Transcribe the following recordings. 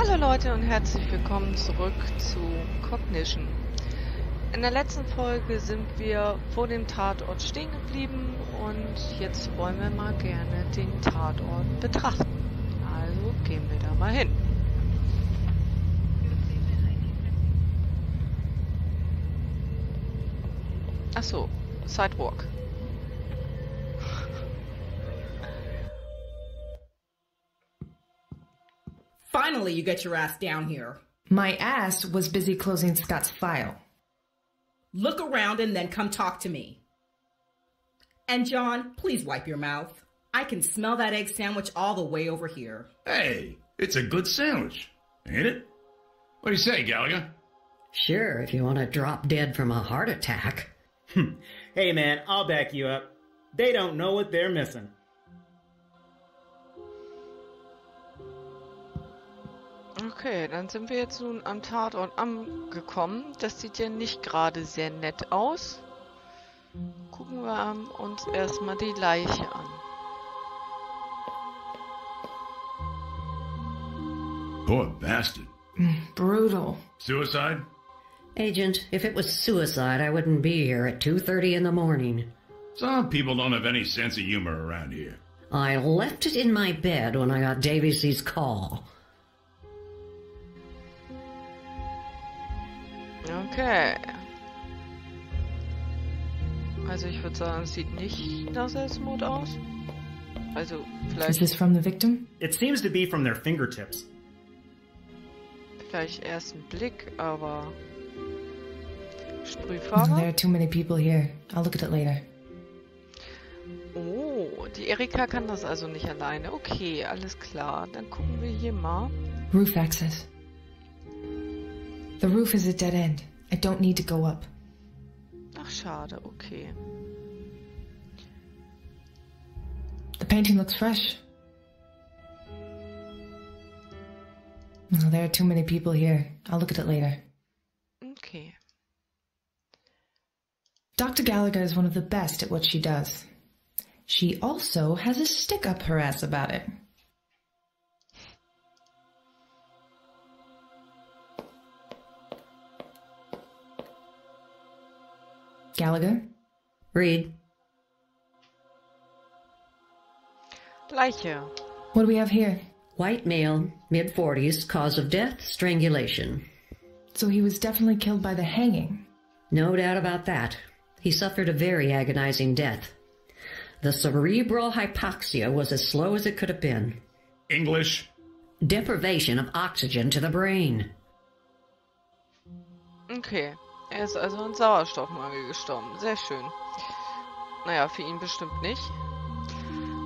Hallo Leute und herzlich willkommen zurück zu Cognition. In der letzten Folge sind wir vor dem Tatort stehen geblieben und jetzt wollen wir mal gerne den Tatort betrachten. Also gehen wir da mal hin. Ach so, Sidewalk. Finally, you get your ass down here. My ass was busy closing Scott's file. Look around and then come talk to me. And John, please wipe your mouth. I can smell that egg sandwich all the way over here. Hey, it's a good sandwich, ain't it? What do you say, Gallagher? Sure, if you want to drop dead from a heart attack. Hey man, I'll back you up. They don't know what they're missing. Okay, dann sind wir jetzt nun am Tatort angekommen. Das sieht ja nicht gerade sehr nett aus. Gucken wir uns erstmal die Leiche an. Poor bastard. Brutal. Suicide? Agent, if it was suicide, I wouldn't be here at 2:30 in the morning. Some people don't have any sense of humor around here. I left it in my bed when I got Davies's call. Okay. Also ich würde sagen, es sieht nicht nach Selbstmord aus. Also Is vielleicht, this from the victim? It seems to be from their fingertips. vielleicht erst ein Blick, aber There Sprühfarbe? are too many people here. I'll look at it later. Oh, die Erika kann das also nicht alleine. Okay, alles klar. Dann gucken wir hier mal. Roof access. The roof is a dead end. I don't need to go up. Ach, schade, okay. The painting looks fresh. No, there are too many people here. I'll look at it later. Okay. Dr. Gallagher is one of the best at what she does. She also has a stick up her ass about it. Gallagher? Read. Leiche. What do we have here? White male, mid-40s, cause of death, strangulation. So he was definitely killed by the hanging. No doubt about that. He suffered a very agonizing death. The cerebral hypoxia was as slow as it could have been. English? Deprivation of oxygen to the brain. Okay. Er ist also an Sauerstoffmangel gestorben. Sehr schön. Naja, für ihn bestimmt nicht.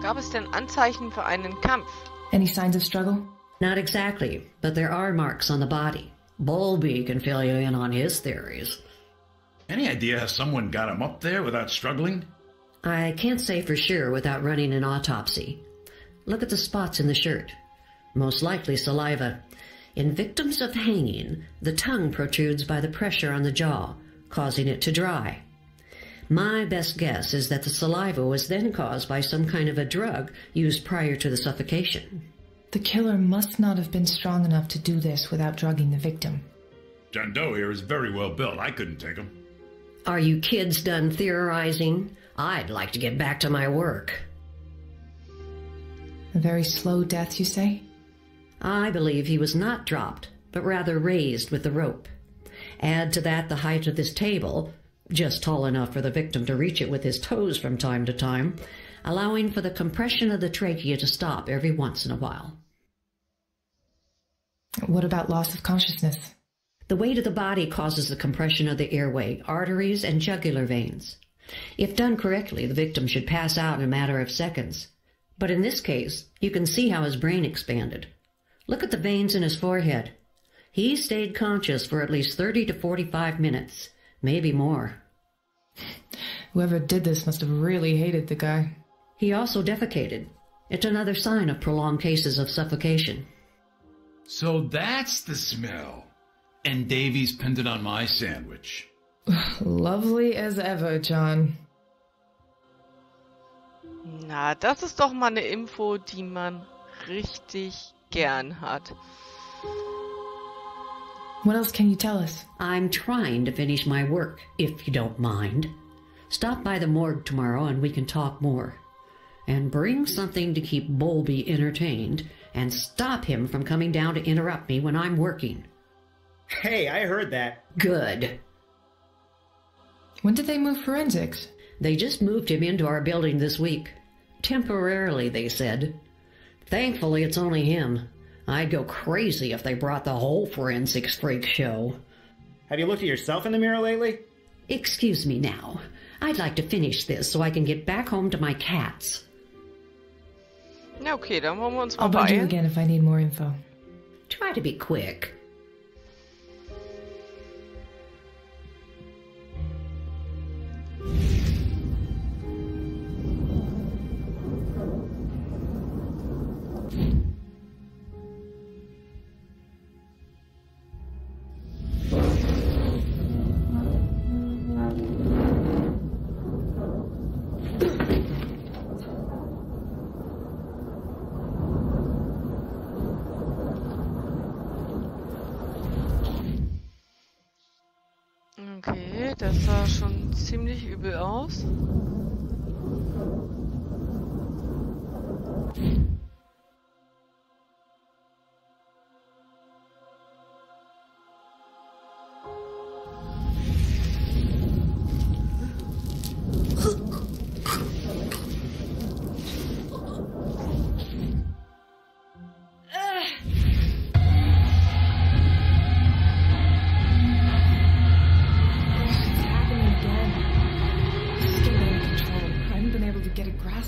Gab es denn Anzeichen für einen Kampf? Any signs of struggle? Not exactly, but there are marks on the body. Bowlby can fill you in on his theories. Any idea how someone got him up there without struggling? I can't say for sure without running an autopsy. Look at the spots in the shirt. Most likely saliva. In victims of hanging, the tongue protrudes by the pressure on the jaw, causing it to dry. My best guess is that the saliva was then caused by some kind of a drug used prior to the suffocation. The killer must not have been strong enough to do this without drugging the victim. John Doe here is very well built. I couldn't take him. Are you kids done theorizing? I'd like to get back to my work. A very slow death, you say? I believe he was not dropped, but rather raised with the rope. Add to that the height of this table, just tall enough for the victim to reach it with his toes from time to time, allowing for the compression of the trachea to stop every once in a while. What about loss of consciousness? The weight of the body causes the compression of the airway, arteries, and jugular veins. If done correctly, the victim should pass out in a matter of seconds. But in this case, you can see how his brain expanded. Look at the veins in his forehead. He stayed conscious for at least 30 to 45 minutes, maybe more. Whoever did this must have really hated the guy. He also defecated. It's another sign of prolonged cases of suffocation. So that's the smell. And Davies pinned it on my sandwich. Lovely as ever, John. Na, das ist doch mal eine Info, die man richtig gern hat. What else can you tell us? I'm trying to finish my work, if you don't mind. Stop by the morgue tomorrow and we can talk more. And bring something to keep Bowlby entertained, and stop him from coming down to interrupt me when I'm working. Hey, I heard that. Good. When did they move forensics? They just moved him into our building this week. Temporarily, they said. Thankfully, it's only him. I'd go crazy if they brought the whole forensics freak show. Have you looked at yourself in the mirror lately? Excuse me now. I'd like to finish this so I can get back home to my cats. Ja, okay, dann wollen wir uns mal I'll bug you beeilen. again if I need more info. Try to be quick. Okay, das sah schon ziemlich übel aus.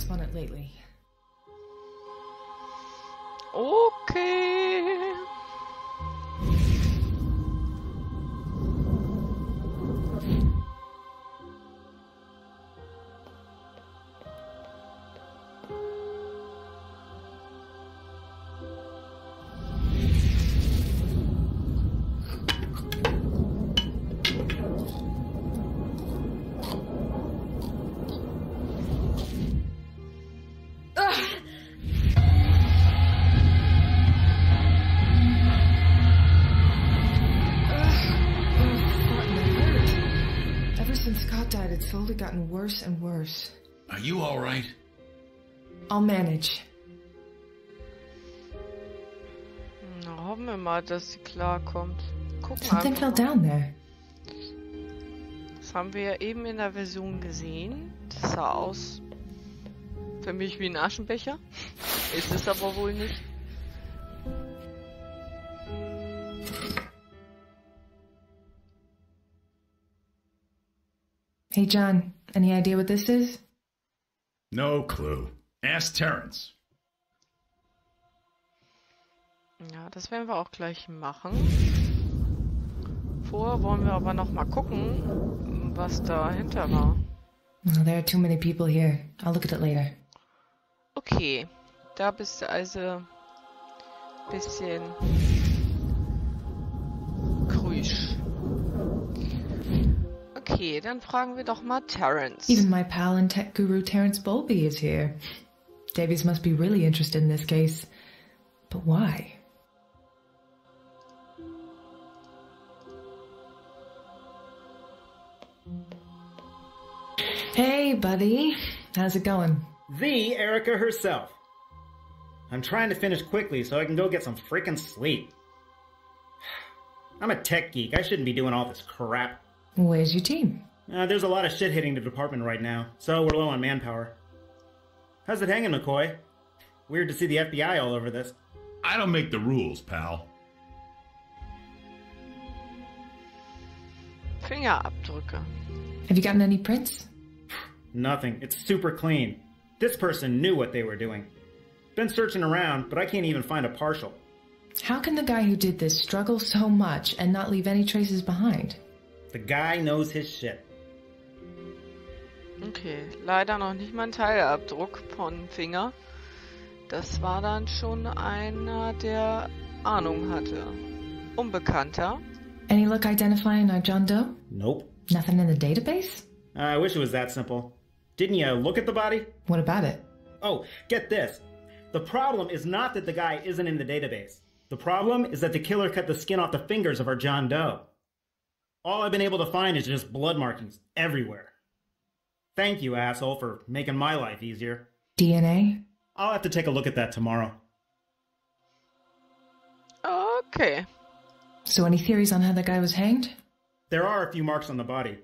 On it lately. Okay. It's slowly gotten worse and worse. Are you all right? I'll manage. Na, hoffen wir mal, dass sie klarkommt. Gucken Something einfach fell mal. down there. Das haben wir ja eben in der Version gesehen. Das sah aus für mich wie ein Aschenbecher. Ist es aber wohl nicht. Hey, John, any idea what this is? No clue. Ask Terrence. Ja, das werden wir auch gleich machen. Vorher wollen wir aber noch mal gucken, was dahinter war. Well, there are too many people here. I'll look at it later. Okay, da bist du also bisschen krüsch. Okay, dann fragen wir doch mal Terrence. Even my pal and tech guru Terrence Bowlby is here. Davies must be really interested in this case. But why? Hey, buddy. How's it going? The Erica herself. I'm trying to finish quickly so I can go get some freaking sleep. I'm a tech geek. I shouldn't be doing all this crap. Where's your team? There's a lot of shit hitting the department right now, so we're low on manpower. How's it hanging, McCoy? Weird to see the FBI all over this. I don't make the rules, pal. Fingerabdrücke. Have you gotten any prints? Nothing. It's super clean. This person knew what they were doing. Been searching around, but I can't even find a partial. How can the guy who did this struggle so much and not leave any traces behind? The guy knows his shit. Okay, leider noch nicht mal ein Teilabdruck von Finger. Das war dann schon einer, der Ahnung hatte. Unbekannter. Any luck identifying our John Doe? Nope. Nothing in the database? I wish it was that simple. Didn't you look at the body? What about it? Oh, get this. The problem is not that the guy isn't in the database. The problem is that the killer cut the skin off the fingers of our John Doe. All I've been able to find is just blood markings everywhere. Thank you, asshole, for making my life easier. DNA? I'll have to take a look at that tomorrow. Okay. So any theories on how the guy was hanged? There are a few marks on the body.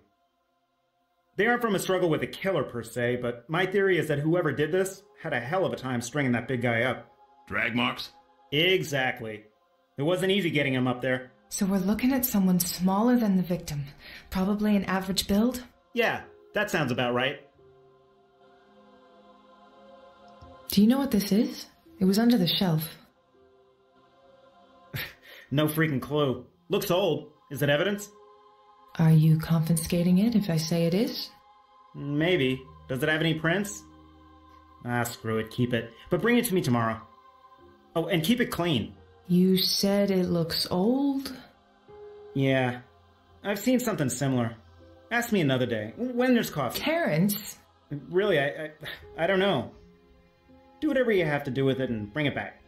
They aren't from a struggle with a killer per se, but my theory is that whoever did this had a hell of a time stringing that big guy up. Drag marks? Exactly. It wasn't easy getting him up there. So we're looking at someone smaller than the victim. Probably an average build? Yeah, that sounds about right. Do you know what this is? It was under the shelf. No freaking clue. Looks old. Is it evidence? Are you confiscating it if I say it is? Maybe. Does it have any prints? Ah, screw it. Keep it. But bring it to me tomorrow. Oh, and keep it clean. You said it looks old? Yeah. I've seen something similar. Ask me another day. When there's coffee. Terrence? Really, I don't know. Do whatever you have to do with it and bring it back.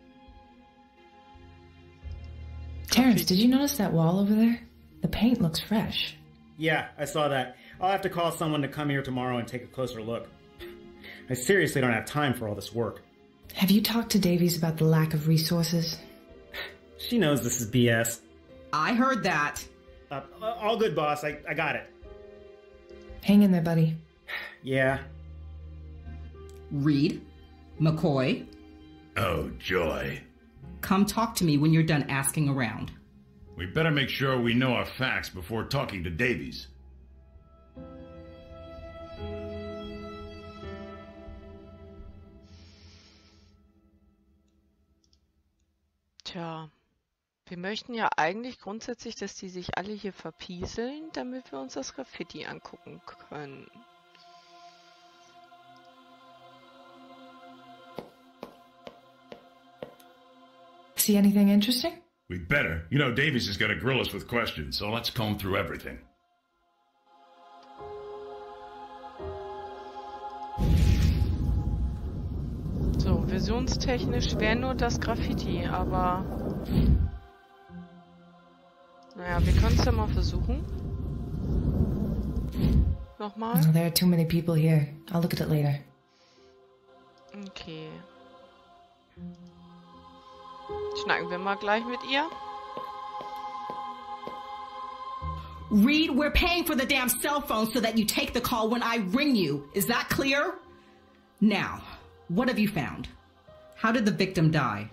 Terrence, did you notice that wall over there? The paint looks fresh. Yeah, I saw that. I'll have to call someone to come here tomorrow and take a closer look. I seriously don't have time for all this work. Have you talked to Davies about the lack of resources? She knows this is BS. I heard that. All good, boss. I got it. Hang in there, buddy. Yeah. Reed, McCoy, Oh, joy. come talk to me when you're done asking around. We better make sure we know our facts before talking to Davies. Tja, wir möchten ja eigentlich grundsätzlich, dass die sich alle hier verpieseln, damit wir uns das Graffiti angucken können. See anything interesting? We better. You know Davies is gonna grill us with questions, so let's comb through everything. So, visionstechnisch wäre nur das Graffiti, aber... Naja, wir können es ja mal versuchen. Nochmal. Oh, there are too many people here. I'll look at it later. Okay. Schnacken wir mal gleich mit ihr. Reed, we're paying for the damn cell phone so that you take the call when I ring you. Is that clear? Now, what have you found? How did the victim die?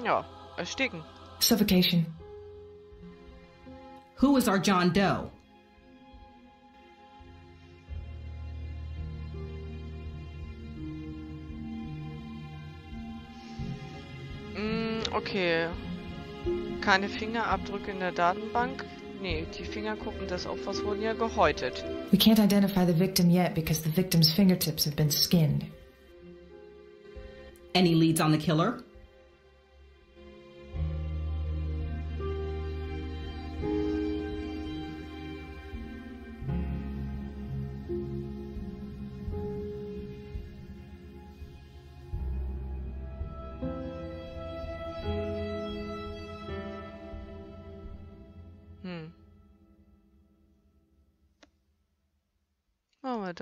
Ja, ersticken. Suffocation. Who is our John Doe? Okay. Keine Fingerabdrücke in der Datenbank. Nee, die Finger gucken das auf, was wurden ja gehäutet. We can't identify the victim yet because the victim's fingertips have been skinned. Any leads on the killer?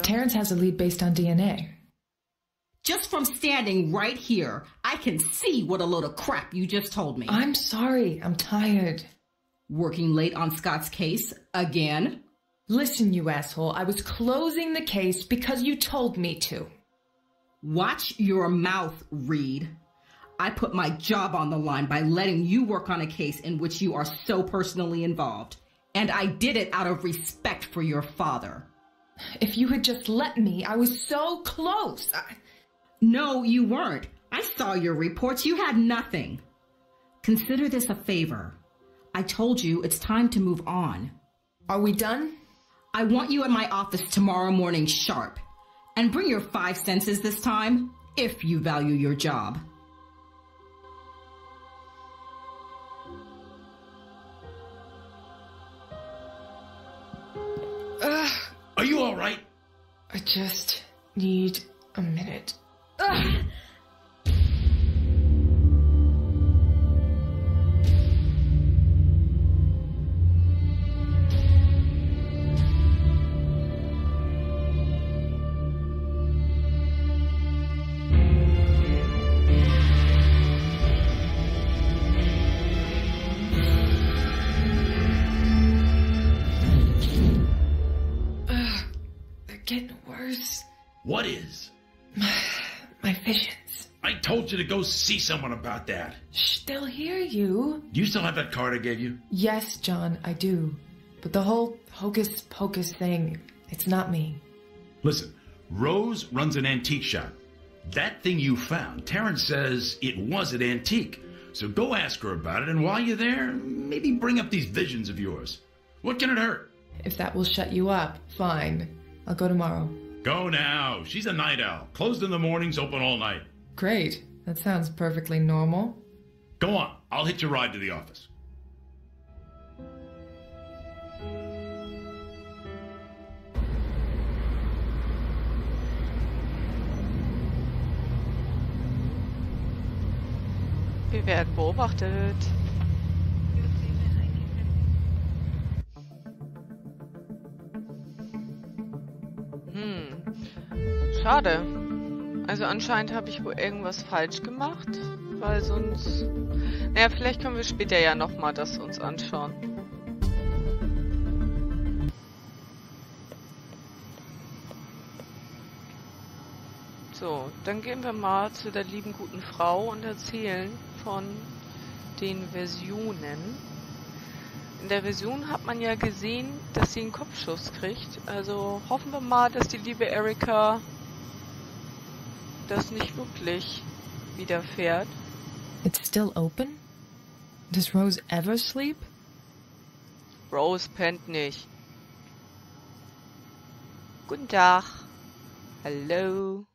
Terrence has a lead based on DNA. Just from standing right here, I can see what a load of crap you just told me. I'm sorry. I'm tired. Working late on Scott's case again? Listen, you asshole. I was closing the case because you told me to. Watch your mouth, Reed. I put my job on the line by letting you work on a case in which you are so personally involved. And I did it out of respect for your father. If you had just let me, I was so close. No, you weren't. I saw your reports. You had nothing. Consider this a favor. I told you it's time to move on. Are we done? I want you at my office tomorrow morning sharp. And bring your 5 senses this time, if you value your job. Are you all right? I just need a minute. Getting worse. What is? My visions. I told you to go see someone about that. Shh, they'll hear you. Do you still have that card I gave you? Yes, John, I do. But the whole hocus pocus thing, it's not me. Listen, Rose runs an antique shop. That thing you found, Terrence says it was an antique. So go ask her about it, and while you're there, maybe bring up these visions of yours. What can it hurt? If that will shut you up, fine. I'll go tomorrow. Go now. She's a night owl. Closed in the mornings, open all night. Great. That sounds perfectly normal. Go on. I'll hitch a ride to the office. Wir werden beobachtet. Schade. Also anscheinend habe ich wohl irgendwas falsch gemacht, weil sonst... Naja, vielleicht können wir später ja nochmal das uns anschauen. So, dann gehen wir mal zu der lieben guten Frau und erzählen von den Versionen. In der Version hat man ja gesehen, dass sie einen Kopfschuss kriegt. Also hoffen wir mal, dass die liebe Erika das nicht wirklich widerfährt. It's still open? Does Rose ever sleep? Rose pennt nicht. Guten Tag. Hallo.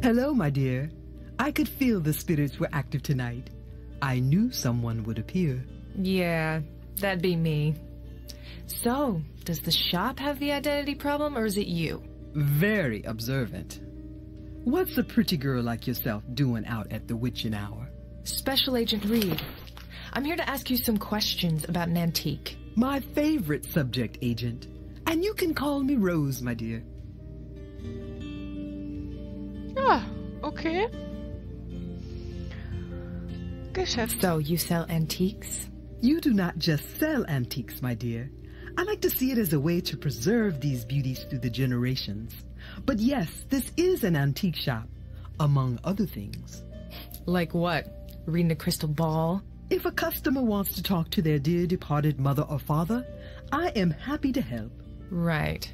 Hello, my dear. I could feel the spirits were active tonight. I knew someone would appear. Yeah, that'd be me. So, does the shop have the identity problem, or is it you? Very observant. What's a pretty girl like yourself doing out at the witching hour? Special Agent Reed. I'm here to ask you some questions about an antique. My favorite subject, Agent. And you can call me Rose, my dear. Ja, okay. Geschäft. So, you sell antiques? You do not just sell antiques, my dear. I like to see it as a way to preserve these beauties through the generations. But yes, this is an antique shop, among other things. Like what? Reading a crystal ball? If a customer wants to talk to their dear departed mother or father, I am happy to help. Right.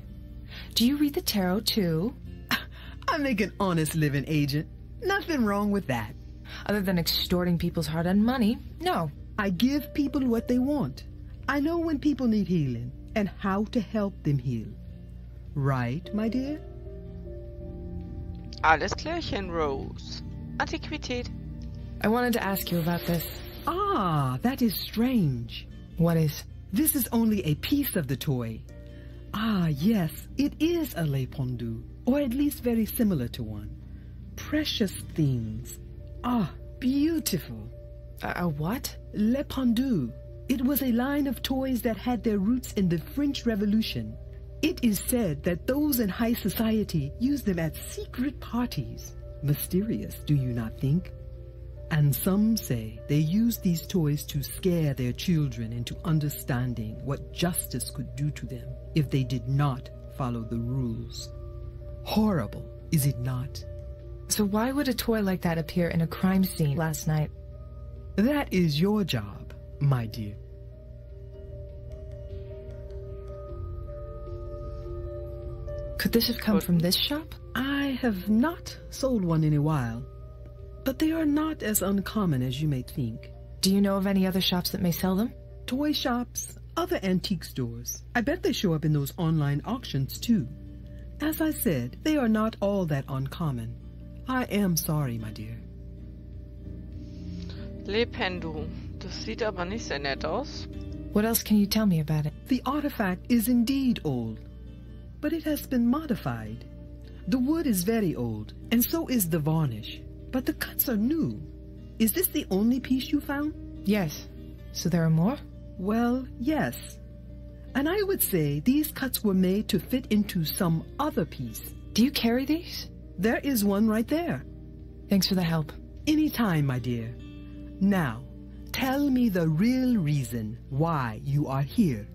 Do you read the tarot too? I make an honest living, Agent. Nothing wrong with that. Other than extorting people's hard-earned money, no. I give people what they want. I know when people need healing and how to help them heal. Right, my dear? Alles klärchen, Rose. Antiquität. I wanted to ask you about this. Ah, that is strange. What is? This is only a piece of the toy. Ah, yes, it is a le pendu, or at least very similar to one. Precious things. Ah, beautiful. A what? Le pendu. It was a line of toys that had their roots in the French Revolution. It is said that those in high society used them at secret parties. Mysterious, do you not think? And some say they used these toys to scare their children into understanding what justice could do to them if they did not follow the rules. Horrible, is it not? So why would a toy like that appear in a crime scene last night? That is your job, my dear. Could this have come from this shop? I have not sold one in a while, but they are not as uncommon as you may think. Do you know of any other shops that may sell them? Toy shops, other antique stores. I bet they show up in those online auctions too. As I said, they are not all that uncommon. I am sorry, my dear. Le Pendu. Das sieht aber nicht sehr nett aus. What else can you tell me about it? The artifact is indeed old, but it has been modified. The wood is very old, and so is the varnish, but the cuts are new. Is this the only piece you found? Yes. So there are more? Well, yes. And I would say these cuts were made to fit into some other piece. Do you carry these? There is one right there. Thanks for the help. Anytime, my dear. Now, tell me the real reason why you are here.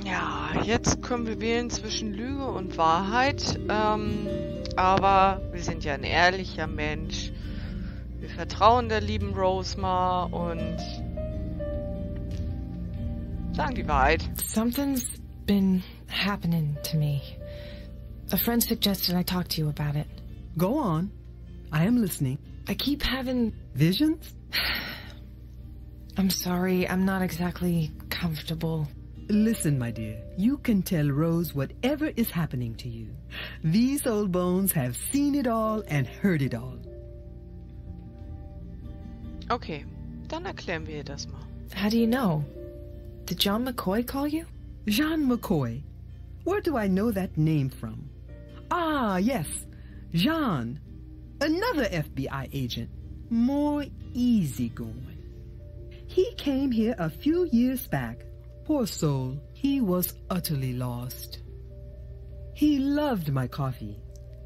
Ja, jetzt können wir wählen zwischen Lüge und Wahrheit. Aber wir sind ja ein ehrlicher Mensch. Wir vertrauen der lieben Rosemar und sagen die Wahrheit. Something's been happening to me. A friend suggested I talk to you about it. Go on. I am listening. I keep having... Visions? I'm sorry, I'm not exactly comfortable. Listen, my dear, you can tell Rose whatever is happening to you. These old bones have seen it all and heard it all. Okay, dann erklären wir ihr das mal. How do you know? Did John McCoy call you? Jean McCoy? Where do I know that name from? Ah, yes, Jean. Another FBI agent. More easygoing. He came here a few years back. Poor soul, he was utterly lost. He loved my coffee,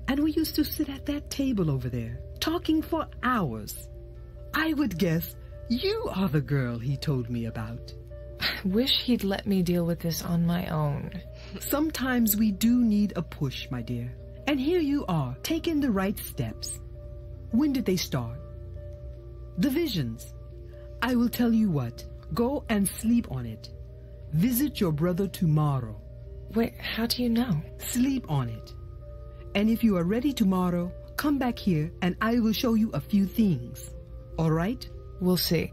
and we used to sit at that table over there, talking for hours. I would guess you are the girl he told me about. I wish he'd let me deal with this on my own. Sometimes we do need a push, my dear. And here you are, taking the right steps. When did they start? The visions. I will tell you what. Go and sleep on it. Visit your brother tomorrow. Wait, how do you know? Sleep on it. And if you are ready tomorrow, come back here and I will show you a few things. All right? We'll see.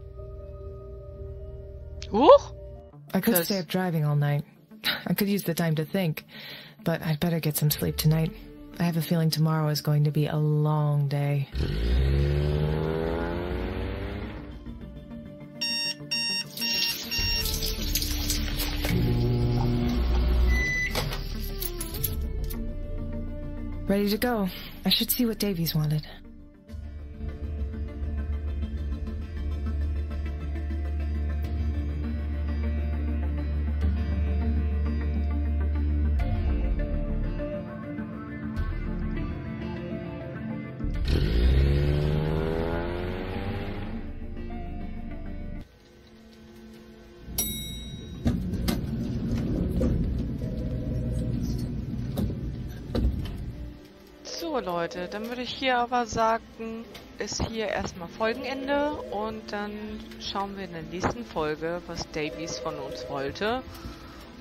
Huch! I could stay up driving all night. I could use the time to think, but I'd better get some sleep tonight. I have a feeling tomorrow is going to be a long day. Ready to go. I should see what Davies wanted. So Leute, dann würde ich hier aber sagen, ist hier erstmal Folgenende und dann schauen wir in der nächsten Folge, was Davies von uns wollte.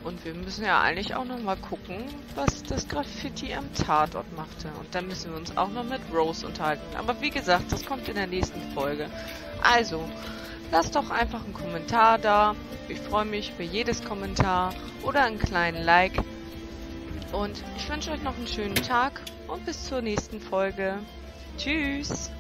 Und wir müssen ja eigentlich auch nochmal gucken, was das Graffiti am Tatort machte. Und dann müssen wir uns auch noch mit Rose unterhalten. Aber wie gesagt, das kommt in der nächsten Folge. Also, lasst doch einfach einen Kommentar da. Ich freue mich für jedes Kommentar oder einen kleinen Like. Und ich wünsche euch noch einen schönen Tag und bis zur nächsten Folge. Tschüss!